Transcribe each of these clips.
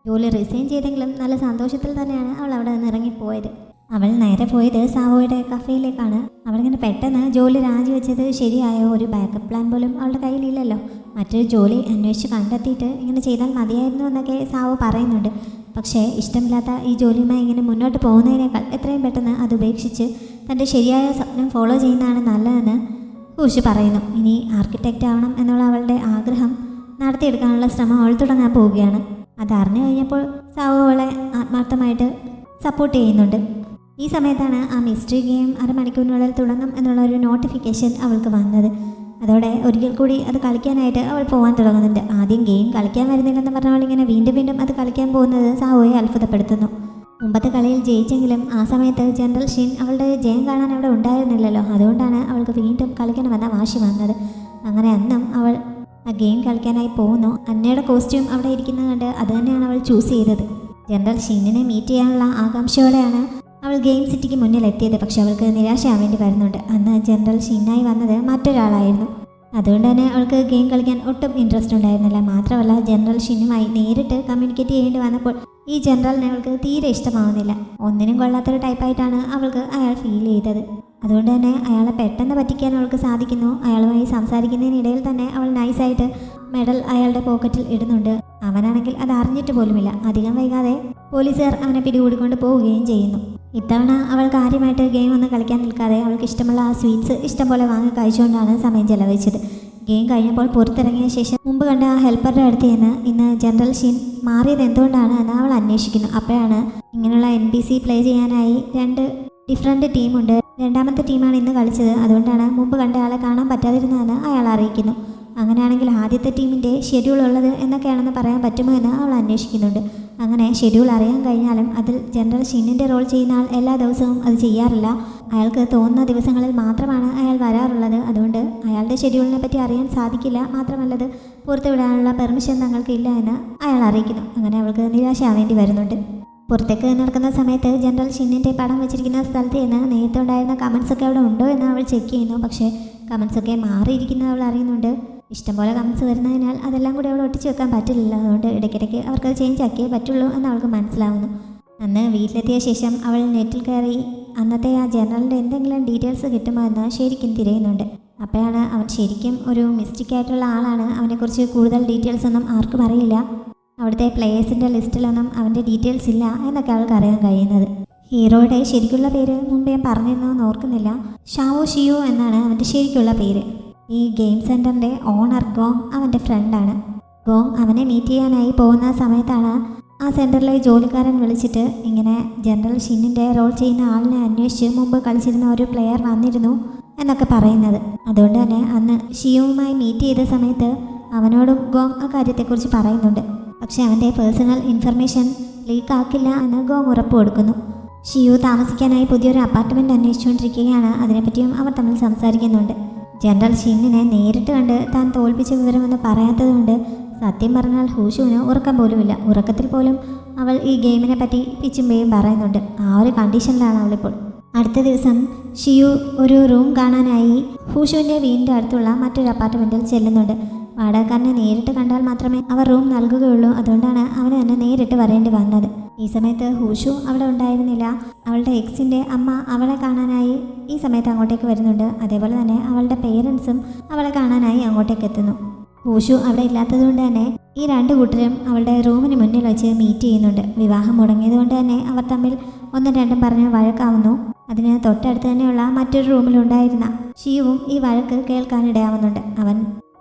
ജോലി റിസൈൻ ചെയ്തെങ്കിലും നല്ല സന്തോഷത്തിൽ തന്നെയാണ് അവൾ അവിടെ നിന്ന് ഇറങ്ങിപ്പോയത്. അവൾ നേരെ പോയത് സാവോയുടെ കഫേയിലേക്കാണ്. അവളിങ്ങനെ പെട്ടെന്ന് ജോലി രാജിവെച്ചത് ശരിയായോ? ഒരു ബാക്കപ്പ് പ്ലാൻ പോലും അവളുടെ കയ്യിലില്ലല്ലോ. മറ്റൊരു ജോലി അന്വേഷിച്ച് കണ്ടെത്തിയിട്ട് ഇങ്ങനെ ചെയ്താൽ മതിയായിരുന്നു എന്നൊക്കെ സാവോ പറയുന്നുണ്ട്. പക്ഷേ ഇഷ്ടമില്ലാത്ത ഈ ജോലിയുമായി ഇങ്ങനെ മുന്നോട്ട് പോകുന്നതിനേക്കാൾ എത്രയും പെട്ടെന്ന് അത് ഉപേക്ഷിച്ച് തൻ്റെ ശരിയായ സ്വപ്നം ഫോളോ ചെയ്യുന്നതാണ് നല്ലതെന്ന് ഹൂഷ് പറയുന്നു. ഇനി ആർക്കിടെക്റ്റ് ആവണം എന്നുള്ള അവളുടെ ആഗ്രഹം നടത്തിയെടുക്കാനുള്ള ശ്രമം അവൾ തുടങ്ങാൻ പോവുകയാണ്. അതറിഞ്ഞു കഴിഞ്ഞപ്പോൾ സാവോ അവളെ ആത്മാർത്ഥമായിട്ട് സപ്പോർട്ട് ചെയ്യുന്നുണ്ട്. ഈ സമയത്താണ് ആ മിസ്റ്ററി ഗെയിം അരമണിക്കൂറിനുള്ളിൽ തുടങ്ങും എന്നുള്ള ഒരു നോട്ടിഫിക്കേഷൻ അവൾക്ക് വന്നത്. അതോടെ ഒരിക്കൽ കൂടി അത് കളിക്കാനായിട്ട് അവൾ പോകാൻ തുടങ്ങുന്നുണ്ട്. ആദ്യം ഗെയിം കളിക്കാൻ വരുന്നില്ലെന്ന് പറഞ്ഞവൾ ഇങ്ങനെ വീണ്ടും വീണ്ടും അത് കളിക്കാൻ പോകുന്നത് സാവോയെ അത്ഭുതപ്പെടുത്തുന്നു. മുമ്പത്തെ കളിയിൽ ജയിച്ചെങ്കിലും ആ സമയത്ത് ജനറൽ ഷിൻ അവളുടെ ജയം കാണാൻ അവിടെ ഉണ്ടായിരുന്നില്ലല്ലോ. അതുകൊണ്ടാണ് അവൾക്ക് വീണ്ടും കളിക്കണമെന്ന വാശി വന്നത്. അങ്ങനെ അന്നും അവൾ ആ ഗെയിം കളിക്കാനായി പോകുന്നു. അന്നയുടെ കോസ്റ്റ്യൂം അവിടെ ഇരിക്കുന്നത് കണ്ട് അത് തന്നെയാണ് അവൾ ചൂസ് ചെയ്തത്. ജനറൽ ഷിന്നിനെ മീറ്റ് ചെയ്യാനുള്ള ആകാംക്ഷയോടെയാണ് അവൾ ഗെയിം സിറ്റിക്ക് മുന്നിലെത്തിയത്. പക്ഷെ അവൾക്ക് നിരാശയാവേണ്ടി വരുന്നുണ്ട്. അന്ന് ജനറൽ ഷിന്നായി വന്നത് മറ്റൊരാളായിരുന്നു. അതുകൊണ്ട് തന്നെ അവൾക്ക് ഗെയിം കളിക്കാൻ ഒട്ടും ഇൻട്രസ്റ്റ് ഉണ്ടായിരുന്നില്ല. മാത്രമല്ല ജനറൽ ഷിന്നുമായി നേരിട്ട് കമ്മ്യൂണിക്കേറ്റ് ചെയ്യേണ്ടി വന്നപ്പോൾ ഈ ജനറലിനെ അവൾക്ക് തീരെ ഇഷ്ടമാവുന്നില്ല. ഒന്നിനും കൊള്ളാത്തൊരു ടൈപ്പായിട്ടാണ് അവൾക്ക് അയാൾ ഫീൽ ചെയ്തത്. അതുകൊണ്ട് തന്നെ അയാളെ പെട്ടെന്ന് പറ്റിക്കാൻ അവൾക്ക് സാധിക്കുന്നു. അയാളുമായി സംസാരിക്കുന്നതിനിടയിൽ തന്നെ അവൾ നൈസായിട്ട് മെഡൽ അയാളുടെ പോക്കറ്റിൽ ഇടുന്നുണ്ട്. അവനാണെങ്കിൽ അത് അറിഞ്ഞിട്ട് പോലുമില്ല. അധികം വൈകാതെ പോലീസുകാർ അവനെ പിടികൂടിക്കൊണ്ട് പോവുകയും ചെയ്യുന്നു. ഇത്തവണ അവൾ കാര്യമായിട്ട് ഗെയിം ഒന്നും കളിക്കാൻ നിൽക്കാതെ അവൾക്ക് ഇഷ്ടമുള്ള ആ സ്വീറ്റ്സ് ഇഷ്ടം പോലെ വാങ്ങി കഴിച്ചുകൊണ്ടാണ് സമയം ചെലവഴിച്ചത്. ഗെയിം കഴിഞ്ഞപ്പോൾ പുറത്തിറങ്ങിയ ശേഷം മുമ്പ് കണ്ട ആ ഹെൽപ്പറുടെ അടുത്ത് നിന്ന് ഇന്ന് ജനറൽ ഷിൻ മാറിയത് എന്തുകൊണ്ടാണ് എന്ന് അവൾ അന്വേഷിക്കുന്നു. അപ്പോഴാണ് ഇങ്ങനെയുള്ള NPC പ്ലേ ചെയ്യാനായി 2 ഡിഫറെൻറ്റ് ടീമുണ്ട്. രണ്ടാമത്തെ ടീമാണ് ഇന്ന് കളിച്ചത്. അതുകൊണ്ടാണ് മുമ്പ് കണ്ട ആളെ കാണാൻ പറ്റാതിരുന്നതെന്ന് അയാൾ അറിയിക്കുന്നു. അങ്ങനെയാണെങ്കിൽ ആദ്യത്തെ ടീമിൻ്റെ ഷെഡ്യൂൾ ഉള്ളത് എന്നൊക്കെയാണെന്ന് പറയാൻ പറ്റുമോ എന്ന് അവൾ അന്വേഷിക്കുന്നുണ്ട്. അങ്ങനെ ഷെഡ്യൂൾ അറിയാൻ കഴിഞ്ഞാലും അതിൽ ജനറൽ ഷിന്നിൻ്റെ റോൾ ചെയ്യുന്ന ആൾ എല്ലാ ദിവസവും അത് ചെയ്യാറില്ല. അയാൾക്ക് തോന്നുന്ന ദിവസങ്ങളിൽ മാത്രമാണ് അയാൾ വരാറുള്ളത്. അതുകൊണ്ട് അയാളുടെ ഷെഡ്യൂളിനെ പറ്റി അറിയാൻ സാധിക്കില്ല. മാത്രമല്ലത് പുറത്തുവിടാനുള്ള പെർമിഷൻ തങ്ങൾക്കില്ല എന്ന് അയാൾ അറിയിക്കുന്നു. അങ്ങനെ അവൾക്ക് നിരാശയാവേണ്ടി വരുന്നുണ്ട്. പുറത്തേക്ക് നടക്കുന്ന സമയത്ത് ജനറൽ ഷിന്നിൻ്റെ പടം വെച്ചിരിക്കുന്ന സ്ഥലത്ത് നിന്ന് നേരത്തെ ഉണ്ടായിരുന്ന കമൻസൊക്കെ അവിടെ ഉണ്ടോ എന്ന് അവൾ ചെക്ക് ചെയ്യുന്നു. പക്ഷേ കമൻസൊക്കെ മാറിയിരിക്കുന്നത് അവൾ അറിയുന്നുണ്ട്. ഇഷ്ടംപോലെ കമൻസ് വരുന്നതിനാൽ അതെല്ലാം കൂടി അവൾ ഒട്ടിച്ച് വെക്കാൻ പറ്റില്ല. അതുകൊണ്ട് ഇടയ്ക്കിടയ്ക്ക് അവർക്കത് ചേഞ്ച് ആക്കിയേ പറ്റുള്ളൂ എന്ന് അവൾക്ക് മനസ്സിലാവുന്നു. അന്ന് വീട്ടിലെത്തിയ ശേഷം അവൾ നെറ്റിൽ കയറി അന്നത്തെ ആ ജനറലിൻ്റെ എന്തെങ്കിലും ഡീറ്റെയിൽസ് കിട്ടുമോ എന്ന് ശരിക്കും തിരയുന്നുണ്ട്. അപ്പോഴാണ് അവൻ ശരിക്കും ഒരു മിസ്റ്റേക്കായിട്ടുള്ള ആളാണ്. അവനെക്കുറിച്ച് കൂടുതൽ ഡീറ്റെയിൽസ് ഒന്നും ആർക്കും അറിയില്ല. അവിടുത്തെ പ്ലേയേഴ്സിൻ്റെ ലിസ്റ്റിലൊന്നും അവൻ്റെ ഡീറ്റെയിൽസ് ഇല്ല എന്നൊക്കെ അവൾക്ക് അറിയാൻ കഴിയുന്നത്. ഹീറോയുടെ ശരിക്കുള്ള പേര് മുമ്പ് ഞാൻ പറഞ്ഞിരുന്നോന്ന് ഓർക്കുന്നില്ല. ഷാവോ ഷിയോ എന്നാണ് അവൻ്റെ ശരിക്കുള്ള പേര്. ഈ ഗെയിം സെൻറ്ററിൻ്റെ ഓണർ ഗോങ് അവൻ്റെ ഫ്രണ്ടാണ്. ഗോങ് അവനെ മീറ്റ് ചെയ്യാനായി പോകുന്ന സമയത്താണ് ആ സെൻറ്ററിലെ ജോലിക്കാരൻ വിളിച്ചിട്ട് ഇങ്ങനെ ജനറൽ ഷിന്നിൻ്റെ റോൾ ചെയ്യുന്ന ആളിനെ അന്വേഷിച്ച് മുമ്പ് കളിച്ചിരുന്ന ഒരു പ്ലെയർ വന്നിരുന്നു എന്നൊക്കെ പറയുന്നത്. അതുകൊണ്ട് തന്നെ അന്ന് ഷിയുവുമായി മീറ്റ് ചെയ്ത സമയത്ത് അവനോടും ഗോങ് ആ കാര്യത്തെക്കുറിച്ച് പറയുന്നുണ്ട്. പക്ഷേ അവൻ്റെ പേഴ്സണൽ ഇൻഫർമേഷൻ ലീക്ക് ആക്കില്ല എന്ന് ഗോങ് ഉറപ്പ് കൊടുക്കുന്നു. ഷിയു താമസിക്കാനായി പുതിയൊരു അപ്പാർട്ട്മെൻറ്റ് അന്വേഷിച്ചുകൊണ്ടിരിക്കുകയാണ്. അതിനെപ്പറ്റിയും അവർ തമ്മിൽ സംസാരിക്കുന്നുണ്ട്. ജനറൽ ഷിന്നിനെ നേരിട്ട് കണ്ട് താൻ തോൽപ്പിച്ച വിവരമൊന്നും പറയാത്തതുകൊണ്ട് സത്യം പറഞ്ഞാൽ ഹൂഷുവിന് ഉറക്കം പോലുമില്ല. ഉറക്കത്തിൽ പോലും അവൾ ഈ ഗെയിമിനെ പറ്റി പിച്ചുമ്പയും പറയുന്നുണ്ട്. ആ ഒരു കണ്ടീഷനിലാണ് അവളിപ്പോൾ. അടുത്ത ദിവസം ഷിയു ഒരു റൂം കാണാനായി ഹൂഷുവിൻ്റെ വീടിൻ്റെ അടുത്തുള്ള മറ്റൊരു അപ്പാർട്ട്മെൻറ്റിൽ ചെല്ലുന്നുണ്ട്. വാടകക്കാരനെ നേരിട്ട് കണ്ടാൽ മാത്രമേ അവർ റൂം നൽകുകയുള്ളൂ. അതുകൊണ്ടാണ് അവന് തന്നെ നേരിട്ട് വരേണ്ടി വന്നത്. ഈ സമയത്ത് ഹൂഷു അവിടെ ഉണ്ടായിരുന്നില്ല. അവളുടെ എക്സിൻ്റെ അമ്മ അവളെ കാണാനായി ഈ സമയത്ത് അങ്ങോട്ടേക്ക് വരുന്നുണ്ട്. അതേപോലെ തന്നെ അവളുടെ പേരൻസും അവളെ കാണാനായി അങ്ങോട്ടേക്ക് എത്തുന്നു. ഹൂഷു അവിടെ ഇല്ലാത്തതുകൊണ്ട് തന്നെ ഈ 2 കൂട്ടരും അവളുടെ റൂമിന് മുന്നിൽ വെച്ച് മീറ്റ് ചെയ്യുന്നുണ്ട്. വിവാഹം മുടങ്ങിയതുകൊണ്ട് തന്നെ അവർ തമ്മിൽ 1-2 പറഞ്ഞ് വഴക്കാവുന്നു. അതിന് തൊട്ടടുത്ത് തന്നെയുള്ള മറ്റൊരു റൂമിലുണ്ടായിരുന്ന ഷിയുവും ഈ വഴക്ക് കേൾക്കാനിടയാവുന്നുണ്ട്. അവൻ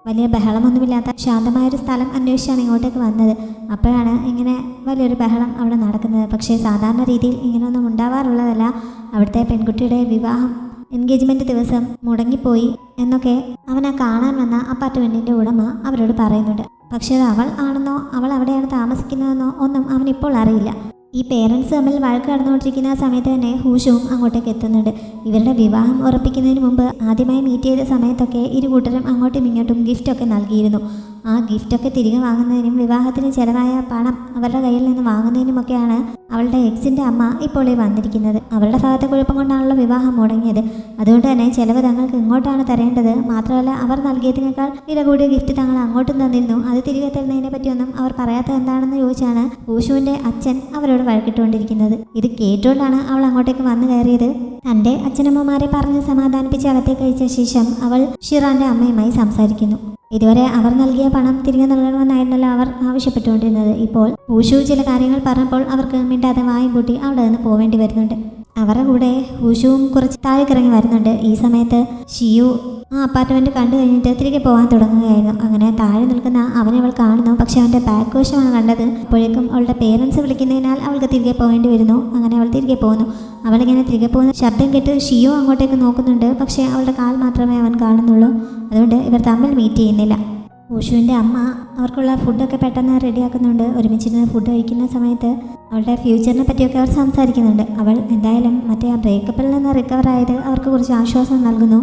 വലിയ ബഹളമൊന്നുമില്ലാത്ത ശാന്തമായൊരു സ്ഥലം അന്വേഷിച്ചാണ് ഇങ്ങോട്ടേക്ക് വന്നത്. അപ്പോഴാണ് ഇങ്ങനെ വലിയൊരു ബഹളം അവിടെ നടക്കുന്നത്. പക്ഷേ സാധാരണ രീതിയിൽ ഇങ്ങനെയൊന്നും ഉണ്ടാവാറുള്ളതല്ല. അവിടുത്തെ പെൺകുട്ടിയുടെ വിവാഹം എൻഗേജ്മെൻറ്റ് ദിവസം മുടങ്ങിപ്പോയി എന്നൊക്കെ അവനെ കാണാൻ വന്ന അപ്പാർട്ട്മെൻറ്റിൻ്റെ ഉടമ അവരോട് പറയുന്നുണ്ട്. പക്ഷേ അവൾ ആണെന്നോ അവൾ അവിടെയാണ് താമസിക്കുന്നതെന്നോ ഒന്നും അവനിപ്പോൾ അറിയില്ല. ഈ പേരൻസ് തമ്മിൽ വഴക്ക് നടന്നുകൊണ്ടിരിക്കുന്ന സമയത്ത് തന്നെ ഹൂഷുവും അങ്ങോട്ടേക്ക് എത്തുന്നുണ്ട്. ഇവരുടെ വിവാഹം ഉറപ്പിക്കുന്നതിന് മുമ്പ് ആദ്യമായി മീറ്റ് ചെയ്ത സമയത്തൊക്കെ 2 കൂട്ടരും അങ്ങോട്ടും ഇങ്ങോട്ടും ഗിഫ്റ്റൊക്കെ നൽകിയിരുന്നു. ആ ഗിഫ്റ്റൊക്കെ തിരികെ വാങ്ങുന്നതിനും വിവാഹത്തിന് ചിലവായ പണം അവരുടെ കയ്യിൽ നിന്ന് വാങ്ങുന്നതിനുമൊക്കെയാണ് അവളുടെ എക്സിൻ്റെ അമ്മ ഇപ്പോൾ ഈ വന്നിരിക്കുന്നത്. അവരുടെ ഭാഗത്തെ കുഴപ്പം കൊണ്ടാണല്ലോ വിവാഹം മുടങ്ങിയത്. അതുകൊണ്ട് തന്നെ ചിലവ് തങ്ങൾക്ക് ഇങ്ങോട്ടാണ് തരേണ്ടത്. മാത്രമല്ല അവർ നൽകിയതിനേക്കാൾ വില കൂടിയ ഗിഫ്റ്റ് തങ്ങൾ അങ്ങോട്ടും തന്നിരുന്നു. അത് തിരികെ തരുന്നതിനെ പറ്റിയൊന്നും അവർ പറയാത്തത് എന്താണെന്ന് ചോദിച്ചാണ് ഹൂഷുവിൻ്റെ അച്ഛൻ അവരോട് വഴക്കിട്ടുകൊണ്ടിരിക്കുന്നത്. ഇത് കേട്ടുകൊണ്ടാണ് അവൾ അങ്ങോട്ടേക്ക് വന്നു കയറിയത്. തൻ്റെ അച്ഛനമ്മമാരെ പറഞ്ഞ് സമാധാനിപ്പിച്ച് അകത്തേക്ക് അയച്ച ശേഷം അവൾ ഷിറാൻ്റെ അമ്മയുമായി സംസാരിക്കുന്നു. ഇതുവരെ അവർ നൽകിയ പണം തിരികെ നൽകണമെന്നായിരുന്നല്ലോ അവർ ആവശ്യപ്പെട്ടുകൊണ്ടിരുന്നത്. ഇപ്പോൾ ഹൂഷു ചില കാര്യങ്ങൾ പറഞ്ഞപ്പോൾ അവർക്ക് മിണ്ടാതെ വായും കൂട്ടി അവിടെ നിന്ന് പോവേണ്ടി വരുന്നുണ്ട്. അവരുടെ കൂടെ ഹൂഷുവും കുറച്ച് താഴേക്കിറങ്ങി വരുന്നുണ്ട്. ഈ സമയത്ത് ഷിയു ആ അപ്പാർട്ട്മെൻറ്റ് കണ്ടു കഴിഞ്ഞിട്ട് തിരികെ പോകാൻ തുടങ്ങുകയായിരുന്നു. അങ്ങനെ താഴെ നിൽക്കുന്ന അവനെ അവൾ കാണുന്നു. പക്ഷെ അവൻ്റെ ബാക്ക് വശമാണ് കണ്ടത്. അപ്പോഴേക്കും അവളുടെ പേരൻസ് വിളിക്കുന്നതിനാൽ അവൾക്ക് തിരികെ പോകേണ്ടി വരുന്നു. അങ്ങനെ അവൾ തിരികെ പോകുന്നു. അവളിങ്ങനെ തിരികെ പോകുന്ന ശബ്ദം കേട്ട് ഷിയു അങ്ങോട്ടേക്ക് നോക്കുന്നുണ്ട്. പക്ഷേ അവളുടെ കാൽ മാത്രമേ അവൻ കാണുന്നുള്ളൂ. അതുകൊണ്ട് ഇവർ തമ്മിൽ മീറ്റ് ചെയ്യുന്നില്ല. ഹൂഷുവിൻ്റെ അമ്മ അവർക്കുള്ള ഫുഡൊക്കെ പെട്ടെന്ന് റെഡിയാക്കുന്നുണ്ട്. ഒരുമിച്ചിരുന്ന് ഫുഡ് കഴിക്കുന്ന സമയത്ത് അവളുടെ ഫ്യൂച്ചറിനെ പറ്റിയൊക്കെ അവർ സംസാരിക്കുന്നുണ്ട്. അവൾ എന്തായാലും മറ്റേ ആ ബ്രേക്കപ്പിൽ നിന്ന് റിക്കവർ ആയത് അവർക്ക് കുറച്ച് ആശ്വാസം നൽകുന്നു.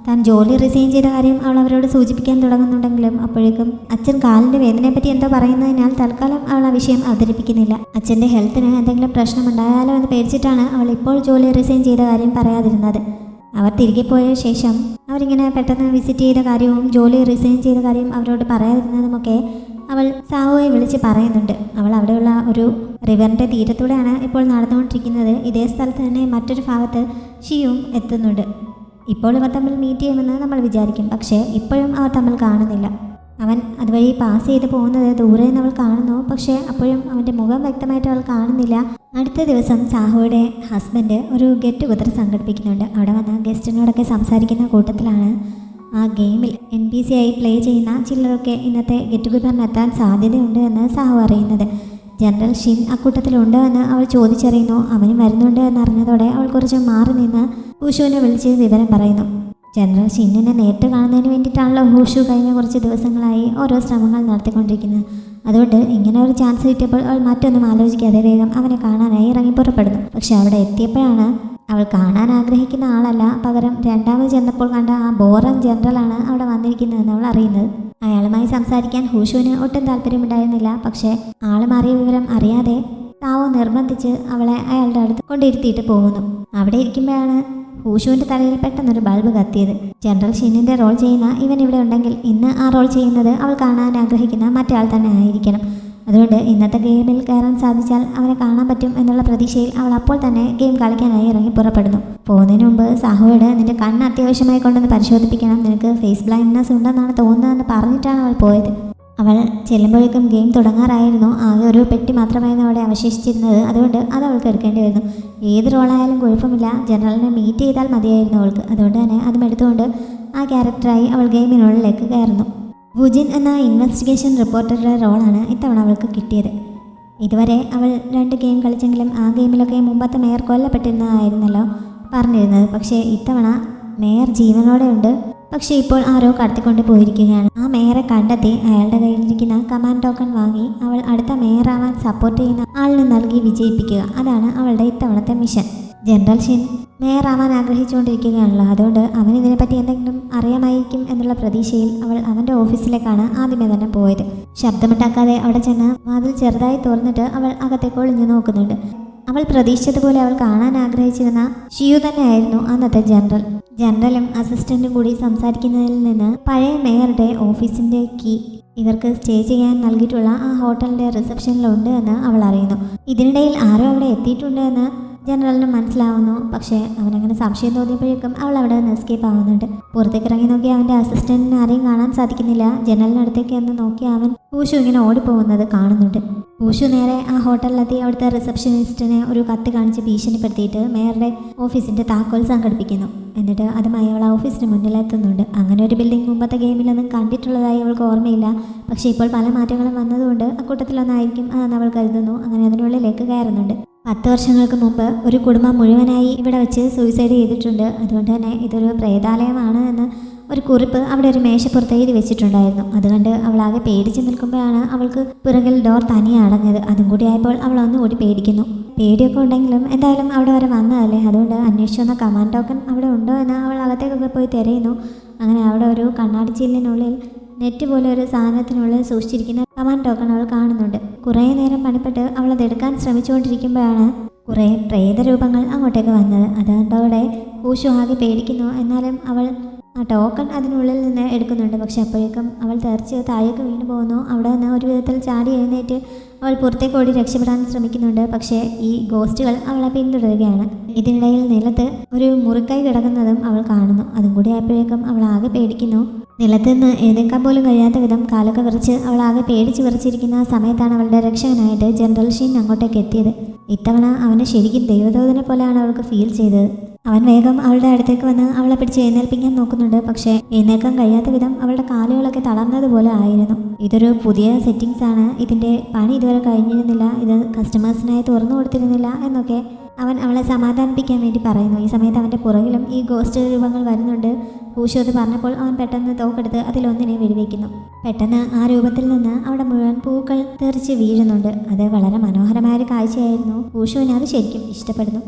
താൻ ജോലി റിസൈൻ ചെയ്ത കാര്യം അവൾ അവരോട് സൂചിപ്പിക്കാൻ തുടങ്ങുന്നുണ്ടെങ്കിലും അപ്പോഴേക്കും അച്ഛൻ കാലിൻ്റെ വേദനയെപ്പറ്റി എന്തോ പറയുന്നതിനാൽ തൽക്കാലം അവൾ ആ വിഷയം അവതരിപ്പിക്കുന്നില്ല. അച്ഛൻ്റെ ഹെൽത്തിന് എന്തെങ്കിലും പ്രശ്നമുണ്ടായാലോ എന്ന് പേടിച്ചിട്ടാണ് അവൾ ഇപ്പോൾ ജോലി റിസൈൻ ചെയ്ത കാര്യം പറയാതിരുന്നത്. അവർ തിരികെ പോയ ശേഷം അവരിങ്ങനെ പെട്ടെന്ന് വിസിറ്റ് ചെയ്ത കാര്യവും ജോലി റിസൈൻ ചെയ്ത കാര്യം അവരോട് പറയാതിരുന്നതുമൊക്കെ അവൾ സാവുവെ വിളിച്ച് പറയുന്നുണ്ട്. അവൾ അവിടെയുള്ള ഒരു റിവറിൻ്റെ തീരത്തൂടെയാണ് ഇപ്പോൾ നടന്നുകൊണ്ടിരിക്കുന്നത്. ഇതേ സ്ഥലത്ത് തന്നെ മറ്റൊരു ഭാഗത്ത് ഷിയും എത്തുന്നുണ്ട്. ഇപ്പോൾ ഇവർ തമ്മിൽ മീറ്റ് ചെയ്യുമെന്ന് നമ്മൾ വിചാരിക്കും. പക്ഷേ ഇപ്പോഴും അവർ തമ്മിൽ കാണുന്നില്ല. അവൻ അതുവഴി പാസ് ചെയ്ത് പോകുന്നത് ദൂരെ നിന്ന് അവൾ കാണുന്നു. പക്ഷേ അപ്പോഴും അവൻ്റെ മുഖം വ്യക്തമായിട്ട് അവൾ കാണുന്നില്ല. അടുത്ത ദിവസം സാഹുയുടെ ഹസ്ബൻഡ് ഒരു ഗെറ്റ് ടുഗദർ സംഘടിപ്പിക്കുന്നുണ്ട്. അവിടെ വന്ന് ഗസ്റ്റിനോടൊക്കെ സംസാരിക്കുന്ന കൂട്ടത്തിലാണ് ആ ഗെയിമിൽ NPC ആയി പ്ലേ ചെയ്യുന്ന ചിലരൊക്കെ ഇന്നത്തെ ഗെറ്റ് ടുഗദറിന് എത്താൻ സാധ്യതയുണ്ട് എന്ന് സാഹു അറിയുന്നത്. ജനറൽ ഷിൻ അക്കൂട്ടത്തിലുണ്ട് എന്ന് അവൾ ചോദിച്ചറിയുന്നു. അവനും വരുന്നുണ്ട് എന്നറിഞ്ഞതോടെ അവൾ കുറച്ച് മാറി നിന്ന് ഹൂഷുവിനെ വിളിച്ച് വിവരം പറയുന്നു. ജനറൽ ഷിന്നിനെ നേരിട്ട് കാണുന്നതിന് വേണ്ടിയിട്ടാണല്ലോ ഹൂഷു കഴിഞ്ഞ കുറച്ച് ദിവസങ്ങളായി ഓരോ ശ്രമങ്ങൾ നടത്തിക്കൊണ്ടിരിക്കുന്നത്. അതുകൊണ്ട് ഇങ്ങനെ ഒരു ചാൻസ് കിട്ടിയപ്പോൾ അവൾ മറ്റൊന്നും ആലോചിക്കാതെ വേഗം അവനെ കാണാനായി ഇറങ്ങി പുറപ്പെടുന്നു. പക്ഷെ അവിടെ എത്തിയപ്പോഴാണ് അവൾ കാണാൻ ആഗ്രഹിക്കുന്ന ആളല്ല, പകരം രണ്ടാമത് ചെന്നപ്പോൾ കണ്ട ആ ബോറൻ ജനറലാണ് അവിടെ വന്നിരിക്കുന്നതെന്ന് അവൾ അറിയുന്നത്. അയാളുമായി സംസാരിക്കാൻ ഹൂഷുവിന് ഒട്ടും താല്പര്യമുണ്ടായിരുന്നില്ല. പക്ഷേ ആള് മാറിയ വിവരം അറിയാതെ താവോ നിർബന്ധിച്ച് അവളെ അയാളുടെ അടുത്ത് കൊണ്ടിരുത്തിയിട്ട് പോകുന്നു. അവിടെ ഇരിക്കുമ്പോഴാണ് ഹൂഷുവിൻ്റെ തലയിൽ പെട്ടെന്നൊരു ബൾബ് കത്തിയത്. ജനറൽ ഷിന്നിൻ്റെ റോൾ ചെയ്യുന്ന ഇവൻ ഇവിടെ ഉണ്ടെങ്കിൽ ഇന്ന് ആ റോൾ ചെയ്യുന്നത് അവൾ കാണാൻ ആഗ്രഹിക്കുന്ന മറ്റേ തന്നെ ആയിരിക്കണം. അതുകൊണ്ട് ഇന്നത്തെ ഗെയിമിൽ കയറാൻ സാധിച്ചാൽ അവനെ കാണാൻ പറ്റും എന്നുള്ള പ്രതീക്ഷയിൽ അവൾ അപ്പോൾ തന്നെ ഗെയിം കളിക്കാനായി ഇറങ്ങി പുറപ്പെടുന്നു. പോകുന്നതിന് മുമ്പ് സാഹുവോട് നിന്റെ കണ്ണ് അത്യാവശ്യമായി കൊണ്ടൊന്ന് പരിശോധിപ്പിക്കണം, നിനക്ക് ഫേസ് ബ്ലൈൻഡ്നെസ് ഉണ്ടെന്നാണ് തോന്നുന്നതെന്ന് പറഞ്ഞിട്ടാണ് അവൾ പോയത്. അവൾ ചെല്ലുമ്പോഴേക്കും ഗെയിം തുടങ്ങാറായിരുന്നു. ആകെ ഒരു പെട്ടി മാത്രമായിരുന്നു അവിടെ അവശേഷിച്ചിരുന്നത്. അതുകൊണ്ട് അത് അവൾക്ക് എടുക്കേണ്ടി വരുന്നു. ഏത് റോളായാലും കുഴപ്പമില്ല, ജനറലിനെ മീറ്റ് ചെയ്താൽ മതിയായിരുന്നു അവൾക്ക്. അതുകൊണ്ട് തന്നെ അതും എടുത്തുകൊണ്ട് ആ ക്യാരക്ടറായി അവൾ ഗെയിമിനുള്ളിലേക്ക് കയറുന്നു. വുജിൻ എന്ന ഇൻവെസ്റ്റിഗേഷൻ റിപ്പോർട്ടറുടെ റോളാണ് ഇത്തവണ അവൾക്ക് കിട്ടിയത്. ഇതുവരെ അവൾ 2 ഗെയിം കളിച്ചെങ്കിലും ആ ഗെയിമിലൊക്കെ മുമ്പത്തെ മേയർ കൊല്ലപ്പെട്ടിരുന്നതായിരുന്നല്ലോ പറഞ്ഞിരുന്നത്. പക്ഷേ ഇത്തവണ മേയർ ജീവനോടെ ഉണ്ട്. പക്ഷേ ഇപ്പോൾ ആരോ കടത്തിക്കൊണ്ട് പോയിരിക്കുകയാണ്. ആ മേയറെ കണ്ടെത്തി അയാളുടെ കയ്യിലിരിക്കുന്ന കമാൻഡ് ടോക്കൺ വാങ്ങി അവൾ അടുത്ത മേയറാവാൻ സപ്പോർട്ട് ചെയ്യുന്ന ആളിന് നൽകി വിജയിപ്പിക്കുക. അതാണ് അവളുടെ ഇത്തവണത്തെ മിഷൻ. ജനറൽ ഷിൻ മേയറാവാൻ ആഗ്രഹിച്ചുകൊണ്ടിരിക്കുകയാണല്ലോ. അതുകൊണ്ട് അവൻ ഇതിനെപ്പറ്റി എന്തെങ്കിലും അറിയാമായിരിക്കും എന്നുള്ള പ്രതീക്ഷയിൽ അവൾ അവൻ്റെ ഓഫീസിലേക്കാണ് ആദ്യമേ തന്നെ പോയത്. ശബ്ദമുണ്ടാക്കാതെ അവിടെ ചെന്ന് വാതിൽ ചെറുതായി തുറന്നിട്ട് അവൾ അകത്തേക്ക് ഒളിഞ്ഞു നോക്കുന്നുണ്ട്. അവൾ പ്രതീക്ഷിച്ചതുപോലെ അവൾ കാണാൻ ആഗ്രഹിച്ചിരുന്ന ഷിയു തന്നെയായിരുന്നു അന്നത്തെ ജനറൽ. ജനറലും അസിസ്റ്റന്റും കൂടി സംസാരിക്കുന്നതിൽ നിന്ന് പഴയ മേയറുടെ ഓഫീസിൻ്റെ കീ ഇവർക്ക് സ്റ്റേ ചെയ്യാൻ നൽകിയിട്ടുള്ള ആ ഹോട്ടലിൻ്റെ റിസപ്ഷനിലുണ്ട് എന്ന് അവൾ അറിയുന്നു. ഇതിനിടയിൽ ആരോ അവിടെ എത്തിയിട്ടുണ്ട് എന്ന് ജനറലിന് മനസ്സിലാവുന്നു. പക്ഷേ അവനങ്ങനെ സംശയം തോന്നിയപ്പോഴേക്കും അവൾ അവിടെ നിന്ന് എസ്കേപ്പ് ആവുന്നുണ്ട്. പുറത്തേക്ക് ഇറങ്ങി നോക്കി അവൻ്റെ അസിസ്റ്റന്റിനെ ആരെയും കാണാൻ സാധിക്കുന്നില്ല. ജനലിനടുത്തേക്ക് എന്ന് നോക്കി അവൻ ഹൂഷു ഇങ്ങനെ ഓടിപ്പോകുന്നത് കാണുന്നുണ്ട്. ഹൂഷു നേരെ ആ ഹോട്ടലിലെത്തി അവിടുത്തെ റിസപ്ഷനിസ്റ്റിനെ ഒരു കത്ത് കാണിച്ച് ഭീഷണിപ്പെടുത്തിയിട്ട് മേയറുടെ ഓഫീസിൻ്റെ താക്കോൽ സംഘടിപ്പിക്കുന്നു. എന്നിട്ട് അതുമായി അവൾ ഓഫീസിന് മുന്നിലെത്തുന്നുണ്ട്. അങ്ങനെ ഒരു ബിൽഡിംഗ് മുമ്പത്തെ ഗെയിമിലൊന്നും കണ്ടിട്ടുള്ളതായി അവൾക്ക് ഓർമ്മയില്ല. പക്ഷേ ഇപ്പോൾ പല മാറ്റങ്ങളും വന്നതുകൊണ്ട് അക്കൂട്ടത്തിലൊന്നായിരിക്കും അതെന്ന് അവൾ കരുതുന്നു. അങ്ങനെ അതിനുള്ളിലേക്ക് കയറുന്നുണ്ട്. 10 വർഷങ്ങൾക്ക് മുമ്പ് ഒരു കുടുംബം മുഴുവനായി ഇവിടെ വെച്ച് സൂയിസൈഡ് ചെയ്തിട്ടുണ്ട്. അതുകൊണ്ട് തന്നെ ഇതൊരു പ്രേതാലയമാണ് എന്ന് ഒരു കുറിപ്പ് അവിടെ ഒരു മേശപ്പുറത്ത് എഴുതി വെച്ചിട്ടുണ്ടായിരുന്നു. അതുകൊണ്ട് അവളാകെ പേടിച്ച് നിൽക്കുമ്പോഴാണ് അവൾക്ക് പിറകിൽ ഡോർ തനിയെ അടഞ്ഞത്. അതും കൂടി ആയപ്പോൾ അവൾ ഒന്നുകൂടി പേടിക്കുന്നു. പേടിയൊക്കെ ഉണ്ടെങ്കിലും എന്തായാലും അവിടെ വരെ വന്നതല്ലേ, അതുകൊണ്ട് അന്വേഷിച്ചു വന്ന കമാൻഡ് ടോക്കൺ അവിടെ ഉണ്ടോ എന്ന് അവൾ അകത്തേക്കൊക്കെ പോയി തിരയുന്നു. അങ്ങനെ അവിടെ ഒരു കണ്ണാടി ചില്ലിനുള്ളിൽ നെറ്റ് പോലെ ഒരു സാധനത്തിനുള്ളിൽ സൂക്ഷിച്ചിരിക്കുന്ന കമാൻഡ് ടോക്കൺ അവൾ കാണുന്നുണ്ട്. കുറേ നേരം പണിപ്പെട്ട് അവൾ അതെടുക്കാൻ ശ്രമിച്ചുകൊണ്ടിരിക്കുമ്പോഴാണ് കുറേ പ്രേതരൂപങ്ങൾ അങ്ങോട്ടേക്ക് വന്നത്. അതുകൊണ്ടവിടെ ഹൂഷു ആകെ പേടിക്കുന്നു. എന്നാലും അവൾ ആ ടോക്കൺ അതിനുള്ളിൽ നിന്ന് എടുക്കുന്നുണ്ട്. പക്ഷെ അപ്പോഴേക്കും അവൾ തെറിച്ച് താഴേക്ക് വീണു പോകുന്നു. അവിടെ നിന്ന് ഒരു വിധത്തിൽ ചാടി എഴുന്നേറ്റ് അവൾ പുറത്തേക്ക് ഓടി രക്ഷപ്പെടാൻ ശ്രമിക്കുന്നുണ്ട്. പക്ഷേ ഈ ഗോസ്റ്റുകൾ അവളെ പിന്തുടരുകയാണ്. ഇതിനിടയിൽ നിലത്ത് ഒരു മുറിക്കൈ കിടക്കുന്നതും അവൾ കാണുന്നു. അതും കൂടി ആയപ്പോഴേക്കും അവൾ ആകെ പേടിക്കുന്നു. നിലത്ത് നിന്ന് എഴുന്നേക്കാൻ പോലും കഴിയാത്ത വിധം കാലൊക്കെ വിറച്ച് അവൾ ആകെ പേടിച്ച് വിറച്ചിരിക്കുന്ന സമയത്താണ് അവളുടെ രക്ഷകനായിട്ട് ജനറൽ ഷീൻ അങ്ങോട്ടേക്ക് എത്തിയത്. ഇത്തവണ അവനെ ശരിക്കും ദൈവദൂതനെ പോലെയാണ് അവൾക്ക് ഫീൽ ചെയ്തത്. അവൻ വേഗം അവളുടെ അടുത്തേക്ക് വന്ന് അവളെ പിടിച്ച് എഴുന്നേൽപ്പിക്കാൻ നോക്കുന്നുണ്ട്. പക്ഷേ എഴുന്നേൽക്കാൻ കഴിയാത്ത വിധം അവളുടെ കാലുകളൊക്കെ തളർന്നതുപോലെ ആയിരുന്നു. ഇതൊരു പുതിയ സെറ്റിങ്സ് ആണ്, ഇതിൻ്റെ പണി ഇതുവരെ കഴിഞ്ഞിരുന്നില്ല, ഇത് കസ്റ്റമേഴ്സിനായി തുറന്നു കൊടുത്തിരുന്നില്ല എന്നൊക്കെ അവൻ അവളെ സമാധാനിപ്പിക്കാൻ വേണ്ടി പറയുന്നു. ഈ സമയത്ത് അവൻ്റെ പുറകിലും ഈ ഗോസ്റ്റ് രൂപങ്ങൾ വരുന്നുണ്ട്. ഹൂഷു അത് പറഞ്ഞപ്പോൾ അവൻ പെട്ടെന്ന് തോക്കെടുത്ത് അതിലൊന്നിനെ വെടിവെക്കുന്നു. പെട്ടെന്ന് ആ രൂപത്തിൽ നിന്ന് അവിടെ മുഴുവൻ പൂക്കൾ തെറിച്ച് വീഴുന്നുണ്ട്. അത് വളരെ മനോഹരമായ ഒരു കാഴ്ചയായിരുന്നു. ഹൂഷുവിന് അത് ശരിക്കും ഇഷ്ടപ്പെടുന്നു.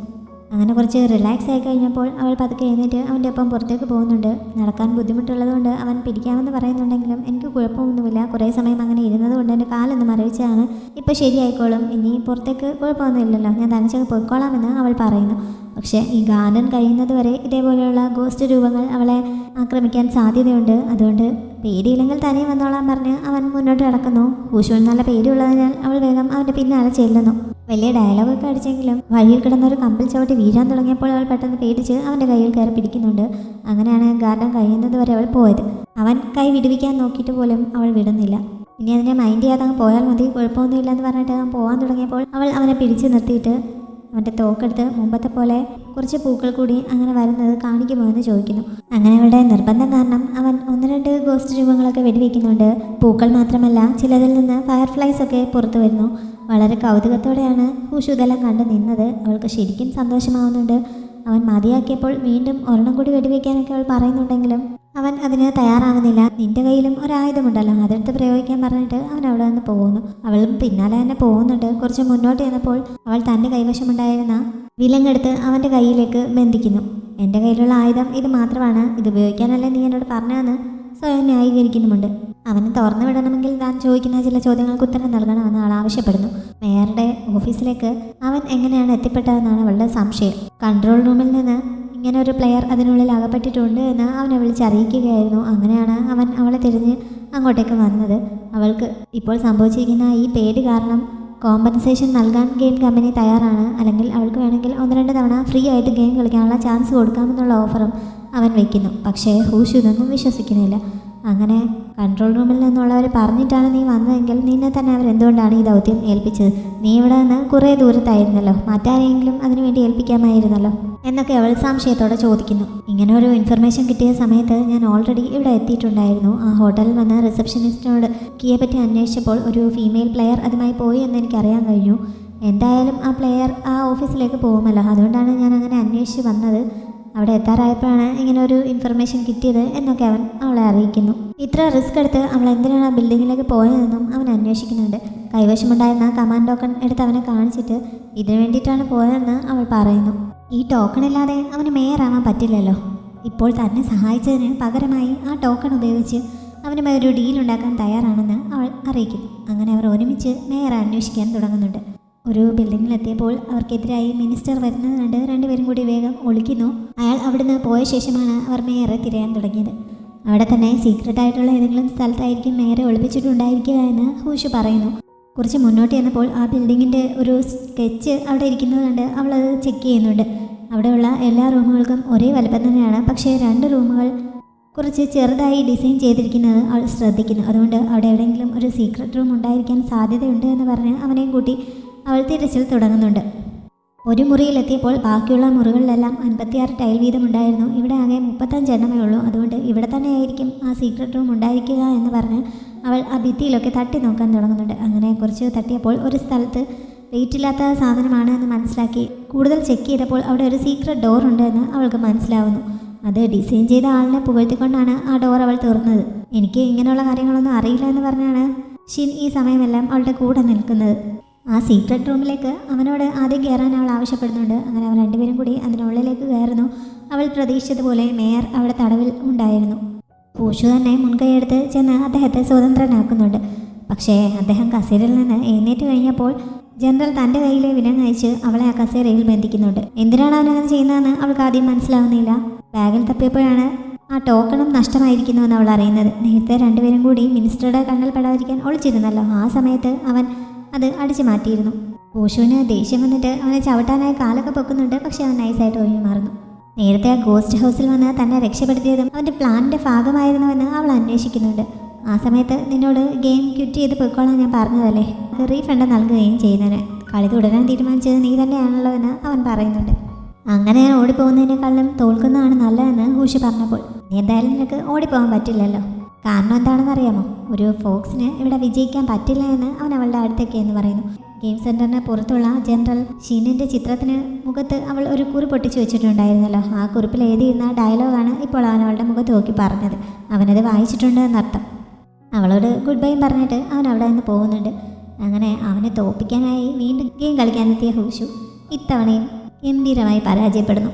അങ്ങനെ കുറച്ച് റിലാക്സ് ആയി കഴിഞ്ഞപ്പോൾ അവൾ പതുക്കെ എഴുന്നേറ്റ് അവൻ്റെ ഒപ്പം പുറത്തേക്ക് പോകുന്നുണ്ട്. നടക്കാൻ ബുദ്ധിമുട്ടുള്ളതുകൊണ്ട് അവൻ പിടിക്കാമെന്ന് പറയുന്നുണ്ടെങ്കിലും എനിക്ക് കുഴപ്പമൊന്നുമില്ല, കുറേ സമയം അങ്ങനെ ഇരുന്നത് കൊണ്ട് എൻ്റെ കാലൊന്ന് മരവിച്ചാണ്, ഇപ്പോൾ ശരിയായിക്കോളും, ഇനി പുറത്തേക്ക് കുഴപ്പമൊന്നുമില്ലല്ലോ, ഞാൻ തനിച്ചൊക്കെ പോയിക്കോളാമെന്ന് അവൾ പറയുന്നു. പക്ഷേ ഈ ഗാർഡൻ കഴിയുന്നത് വരെ ഇതേപോലെയുള്ള ഗോസ്റ്റ് രൂപങ്ങൾ അവളെ ആക്രമിക്കാൻ സാധ്യതയുണ്ട്. അതുകൊണ്ട് പേടിയില്ലെങ്കിൽ തനിയെ വന്നോളാൻ പറഞ്ഞ് അവൻ മുന്നോട്ട് നടക്കുന്നു. ഹൂഷുവിന് നല്ല പേടിയുള്ളതിനാൽ അവൾ വേഗം അവൻ്റെ പിന്നാലെ ചെല്ലുന്നു. വലിയ ഡയലോഗൊക്കെ അടിച്ചെങ്കിലും വഴിയിൽ കിടന്നൊരു കമ്പിൽ ചവിട്ടി വീഴാൻ തുടങ്ങിയപ്പോൾ അവൾ പെട്ടെന്ന് പേടിച്ച് അവൻ്റെ കയ്യിൽ കയറി പിടിക്കുന്നുണ്ട്. അങ്ങനെയാണ് ഗാർഡൻ കഴിയുന്നത് വരെ അവൾ പോയത്. അവൻ കൈ വിടുവിക്കാൻ നോക്കിയിട്ട് പോലും അവൾ വിടുന്നില്ല. ഇനി അതിനെ മൈൻഡ് ചെയ്യാതെ അങ്ങ് പോയാൽ മതി, കുഴപ്പമൊന്നുമില്ല എന്ന് പറഞ്ഞിട്ട് അവൻ പോകാൻ തുടങ്ങിയപ്പോൾ അവൾ അവനെ പിടിച്ചു നിർത്തിയിട്ട് അവൻ്റെ തോക്കെടുത്ത് മുമ്പത്തെ പോലെ കുറച്ച് പൂക്കൾ കൂടി അങ്ങനെ വരുന്നത് കാണിക്കുമോ എന്ന് ചോദിക്കുന്നു. അങ്ങനെ അവളുടെ നിർബന്ധം കാരണം അവൻ 1-2 ഗോസ്റ്റ് രൂപങ്ങളൊക്കെ വെടിവെക്കുന്നുണ്ട്. പൂക്കൾ മാത്രമല്ല, ചിലതിൽ നിന്ന് ഫയർഫ്ലൈസ് ഒക്കെ പുറത്തു വരുന്നു. വളരെ കൗതുകത്തോടെയാണ് ഹൂഷു ഇതെല്ലാം കണ്ടു നിന്നത്. അവൾക്ക് ശരിക്കും സന്തോഷമാവുന്നുണ്ട്. അവൻ മതിയാക്കിയപ്പോൾ വീണ്ടും ഒരെണ്ണം കൂടി വെടിവെക്കാനൊക്കെ അവൾ പറയുന്നുണ്ടെങ്കിലും അവൻ അതിന് തയ്യാറാവുന്നില്ല. നിന്റെ കയ്യിലും ഒരായുധമുണ്ടല്ലോ, അതെടുത്ത് പ്രയോഗിക്കാൻ പറഞ്ഞിട്ട് അവൻ അവിടെ നിന്ന് പോകുന്നു. അവളും പിന്നാലെ തന്നെ പോകുന്നുണ്ട്. കുറച്ച് മുന്നോട്ട് ചെന്നപ്പോൾ അവൾ തൻ്റെ കൈവശമുണ്ടായിരുന്ന വിലങ്ങെടുത്ത് അവൻ്റെ കയ്യിലേക്ക് ബന്ധിക്കുന്നു. എൻ്റെ കയ്യിലുള്ള ആയുധം ഇത് മാത്രമാണ്, ഇത് ഉപയോഗിക്കാനല്ലേ നീ എന്നോട് പറഞ്ഞതെന്ന് സ്വയം ന്യായീകരിക്കുന്നുമുണ്ട്. അവന് തുറന്നു വിടണമെങ്കിൽ താൻ ചോദിക്കുന്ന ചില ചോദ്യങ്ങൾക്ക് ഉത്തരം നൽകണമെന്ന് അവൾ ആവശ്യപ്പെടുന്നു. മേയറുടെ ഓഫീസിലേക്ക് അവൻ എങ്ങനെയാണ് എത്തിപ്പെട്ടതെന്നാണ് അവളുടെ സംശയം. കൺട്രോൾ റൂമിൽ നിന്ന് ഇങ്ങനെ ഒരു പ്ലെയർ അതിനുള്ളിൽ അകപ്പെട്ടിട്ടുണ്ട് എന്ന് അവനെ വിളിച്ചറിയിക്കുകയായിരുന്നു. അങ്ങനെയാണ് അവൻ അവളെ തിരിഞ്ഞ് അങ്ങോട്ടേക്ക് വന്നത്. അവൾക്ക് ഇപ്പോൾ സംഭവിച്ചിരിക്കുന്ന ഈ പേടി കാരണം കോമ്പൻസേഷൻ നൽകാൻ ഗെയിം കമ്പനി തയ്യാറാണ്. അല്ലെങ്കിൽ അവൾക്ക് വേണമെങ്കിൽ 1-2 തവണ ഫ്രീ ആയിട്ട് ഗെയിം കളിക്കാനുള്ള ചാൻസ് കൊടുക്കാമെന്നുള്ള ഓഫറും അവൻ വയ്ക്കുന്നു. പക്ഷേ ഹൂഷു ഇതൊന്നും വിശ്വസിക്കുന്നില്ല. അങ്ങനെ കൺട്രോൾ റൂമിൽ നിന്നുള്ളവർ പറഞ്ഞിട്ടാണ് നീ വന്നതെങ്കിൽ നിന്നെ തന്നെ അവരെന്തുകൊണ്ടാണ് ഈ ദൗത്യം ഏൽപ്പിച്ചത്? നീ ഇവിടെ നിന്ന് കുറേ ദൂരത്തായിരുന്നല്ലോ, മറ്റാരെങ്കിലും അതിനുവേണ്ടി ഏൽപ്പിക്കാമായിരുന്നല്ലോ എന്നൊക്കെ അവൾ സംശയത്തോടെ ചോദിക്കുന്നു. ഇങ്ങനെ ഒരു ഇൻഫർമേഷൻ കിട്ടിയ സമയത്ത് ഞാൻ ഓൾറെഡി ഇവിടെ എത്തിയിട്ടുണ്ടായിരുന്നു. ആ ഹോട്ടലിൽ വന്ന് റിസപ്ഷനിസ്റ്റിനോട് കീയെ പറ്റി അന്വേഷിച്ചപ്പോൾ ഒരു ഫീമെയിൽ പ്ലെയർ അതുമായി പോയി എന്ന് എനിക്കറിയാൻ കഴിഞ്ഞു. എന്തായാലും ആ പ്ലെയർ ആ ഓഫീസിലേക്ക് പോകുമല്ലോ, അതുകൊണ്ടാണ് ഞാൻ അങ്ങനെ അന്വേഷിച്ച് വന്നത്. അവിടെ എത്താറായപ്പോഴാണ് ഇങ്ങനെ ഒരു ഇൻഫർമേഷൻ കിട്ടിയത് എന്നൊക്കെ അവൻ അവളെ അറിയിക്കുന്നു. ഇത്ര റിസ്ക് എടുത്ത് അവൾ എന്തിനാണ് ആ ബിൽഡിങ്ങിലേക്ക് പോയതെന്നും അവൻ അന്വേഷിക്കുന്നുണ്ട്. കൈവശമുണ്ടായിരുന്ന കമാൻഡ് ടോക്കൺ എടുത്ത് അവനെ കാണിച്ചിട്ട് ഇതിനു വേണ്ടിയിട്ടാണ് പോയതെന്ന് അവൾ പറയുന്നു. ഈ ടോക്കൺ ഇല്ലാതെ അവന് മേയറാവാൻ പറ്റില്ലല്ലോ. ഇപ്പോൾ തന്നെ സഹായിച്ചതിന് പകരമായി ആ ടോക്കൺ ഉപയോഗിച്ച് അവനുമായി ഒരു ഡീൽ ഉണ്ടാക്കാൻ തയ്യാറാണെന്ന് അവൾ അറിയിക്കുന്നു. അങ്ങനെ അവർ ഒരുമിച്ച് മേയറെ അന്വേഷിക്കാൻ തുടങ്ങുന്നുണ്ട്. ഒരു ബിൽഡിങ്ങിലെത്തിയപ്പോൾ അവർക്കെതിരായി മിനിസ്റ്റർ വരുന്നത് കണ്ട് രണ്ടുപേരും കൂടി വേഗം ഒളിക്കുന്നു. അയാൾ അവിടുന്ന് പോയ ശേഷമാണ് അവർ മേയറെ തിരയാൻ തുടങ്ങിയത്. അവിടെ തന്നെ സീക്രട്ടായിട്ടുള്ള ഏതെങ്കിലും സ്ഥലത്തായിരിക്കും മേയറെ ഒളിപ്പിച്ചിട്ടുണ്ടായിരിക്കുക എന്ന് ഹൂഷു പറയുന്നു. കുറച്ച് മുന്നോട്ട് ചെന്നപ്പോൾ ആ ബിൽഡിങ്ങിൻ്റെ ഒരു സ്കെച്ച് അവിടെ ഇരിക്കുന്നത് കണ്ട് അവളത് ചെക്ക് ചെയ്യുന്നുണ്ട്. അവിടെയുള്ള എല്ലാ റൂമുകൾക്കും ഒരേ വലുപ്പം തന്നെയാണ്. പക്ഷേ 2 റൂമുകൾ കുറച്ച് ചെറുതായി ഡിസൈൻ ചെയ്തിരിക്കുന്നത് അവൾ ശ്രദ്ധിക്കുന്നു. അതുകൊണ്ട് അവിടെ എവിടെയെങ്കിലും ഒരു സീക്രട്ട് റൂം ഉണ്ടായിരിക്കാൻ സാധ്യതയുണ്ട് എന്ന് പറഞ്ഞ് അവനെയും കൂട്ടി അവൾ തിരച്ചിൽ തുടങ്ങുന്നുണ്ട്. ഒരു മുറിയിലെത്തിയപ്പോൾ ബാക്കിയുള്ള മുറികളിലെല്ലാം 56 ടൈൽ വീതമുണ്ടായിരുന്നു. ഇവിടെ ആകെ 35 എണ്ണമേ ഉള്ളൂ. അതുകൊണ്ട് ഇവിടെ തന്നെ ആയിരിക്കും ആ സീക്രട്ട് റൂം ഉണ്ടായിരിക്കുക എന്ന് പറഞ്ഞ് അവൾ ആ ഭിത്തിയിലൊക്കെ തട്ടി നോക്കാൻ തുടങ്ങുന്നുണ്ട്. അങ്ങനെ കുറച്ച് തട്ടിയപ്പോൾ ഒരു സ്ഥലത്ത് വെയിറ്റില്ലാത്ത സാധനമാണ് എന്ന് മനസ്സിലാക്കി കൂടുതൽ ചെക്ക് ചെയ്തപ്പോൾ അവിടെ ഒരു സീക്രട്ട് ഡോർ ഉണ്ട് എന്ന് അവൾക്ക് മനസ്സിലാവുന്നു. അത് ഡിസൈൻ ചെയ്ത ആളിനെ പുകഴ്ത്തിക്കൊണ്ടാണ് ആ ഡോർ അവൾ തുറന്നത്. എനിക്ക് ഇങ്ങനെയുള്ള കാര്യങ്ങളൊന്നും അറിയില്ല എന്ന് പറഞ്ഞാണ് ഷിൻ ഈ സമയമെല്ലാം അവളുടെ കൂടെ നിൽക്കുന്നത്. ആ സീക്രട്ട് റൂമിലേക്ക് അവനോട് ആദ്യം കയറാൻ അവൾ ആവശ്യപ്പെടുന്നുണ്ട്. അങ്ങനെ അവർ രണ്ടുപേരും കൂടി അതിനുള്ളിലേക്ക് കയറുന്നു. അവൾ പ്രതീക്ഷിച്ചതുപോലെ മേയർ അവിടെ തടവിൽ ഉണ്ടായിരുന്നു. പൂഷു തന്നെ മുൻകൈയെടുത്ത് ചെന്ന് അദ്ദേഹത്തെ സ്വതന്ത്രനാക്കുന്നുണ്ട്. പക്ഷേ അദ്ദേഹം കസേരയിൽ നിന്ന് എഴുന്നേറ്റ് കഴിഞ്ഞപ്പോൾ ജനറൽ തൻ്റെ കയ്യിലെ വിലങ്ങയച്ച് അവളെ ആ കസേരയിൽ ബന്ധിക്കുന്നുണ്ട്. എന്തിനാണ് അവനങ്ങനെ ചെയ്യുന്നതെന്ന് അവൾക്ക് ആദ്യം മനസ്സിലാവുന്നില്ല. ബാഗിൽ തപ്പിയപ്പോഴാണ് ആ ടോക്കണും നഷ്ടമായിരിക്കുന്നുവെന്ന് അവൾ അറിയുന്നത്. നേരത്തെ രണ്ടുപേരും കൂടി മിനിസ്റ്ററുടെ കണ്ണിൽ പെടാതിരിക്കാൻ ഒളിച്ചിരുന്നല്ലോ. ആ സമയത്ത് അവൻ അത് അടിച്ചു മാറ്റിയിരുന്നു. പൂഷുവിന് ദേഷ്യം വന്നിട്ട് അവനെ ചവിട്ടാനായി കാലൊക്കെ പൊക്കുന്നുണ്ട്. പക്ഷെ അവൻ നൈസായിട്ട് ഒഴിഞ്ഞു മാറുന്നു. നേരത്തെ ആ ഗോസ്റ്റ് ഹൗസിൽ വന്ന് തന്നെ രക്ഷപ്പെടുത്തിയതും അവൻ്റെ പ്ലാനിൻ്റെ ഭാഗമായിരുന്നുവെന്ന് അവൾ അന്വേഷിക്കുന്നുണ്ട്. ആ സമയത്ത് നിന്നോട് ഗെയിം ക്വിറ്റ് ചെയ്ത് പൊയ്ക്കോളാൻ ഞാൻ പറഞ്ഞതല്ലേ, റീഫണ്ട് നൽകുകയും ചെയ്യുന്നതിന്. കളി തുടരാൻ തീരുമാനിച്ചത് നീ തന്നെയാണല്ലോ എന്ന് അവൻ പറയുന്നുണ്ട്. അങ്ങനെ ഞാൻ ഓടിപ്പോകുന്നതിനേക്കാളും തോൽക്കുന്നതാണ് നല്ലതെന്ന് ഹൂഷി പറഞ്ഞപ്പോൾ നീ എന്തായാലും നിനക്ക് ഓടിപ്പോകാൻ പറ്റില്ലല്ലോ. കാരണം എന്താണെന്ന് അറിയാമോ? ഒരു ഫോക്സിന് ഇവിടെ വിജയിക്കാൻ പറ്റില്ല എന്ന് അവൻ അവളുടെ അടുത്തേക്ക് എന്ന് പറയുന്നു. ഗെയിം സെൻറ്ററിന് പുറത്തുള്ള ജനറൽ ഷീനിൻ്റെ ചിത്രത്തിന് മുഖത്ത് അവൾ ഒരു കുറി പൊട്ടിച്ചു വെച്ചിട്ടുണ്ടായിരുന്നല്ലോ. ആ കുറിപ്പിൽ എഴുതിയിരുന്ന ഡയലോഗാണ് ഇപ്പോൾ അവൻ അവളുടെ മുഖത്ത് നോക്കി പറഞ്ഞത്. അവനത് വായിച്ചിട്ടുണ്ട് എന്നർത്ഥം. അവളോട് ഗുഡ് ബൈയും പറഞ്ഞിട്ട് അവൻ അവിടെ നിന്ന് പോകുന്നുണ്ട്. അങ്ങനെ അവനെ തോൽപ്പിക്കാനായി വീണ്ടും ഗെയിം കളിക്കാനെത്തിയ ഹൂഷു ഇത്തവണയും ഗംഭീരമായി പരാജയപ്പെടുന്നു.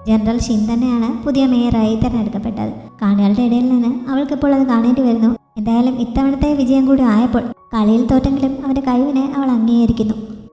ജനറൽ ഷിൻ തന്നെയാണ് പുതിയ മേയറായി തിരഞ്ഞെടുക്കപ്പെട്ടത്. കാണികളുടെ ഇടയിൽ നിന്ന് അവൾക്കിപ്പോൾ അത് കാണേണ്ടി വരുന്നു. എന്തായാലും ഇത്തവണത്തെ വിജയം കൂടി ആയപ്പോൾ കളിയിൽ തോറ്റെങ്കിലും അവൻ്റെ കഴിവിനെ അവൾ അംഗീകരിക്കുന്നു.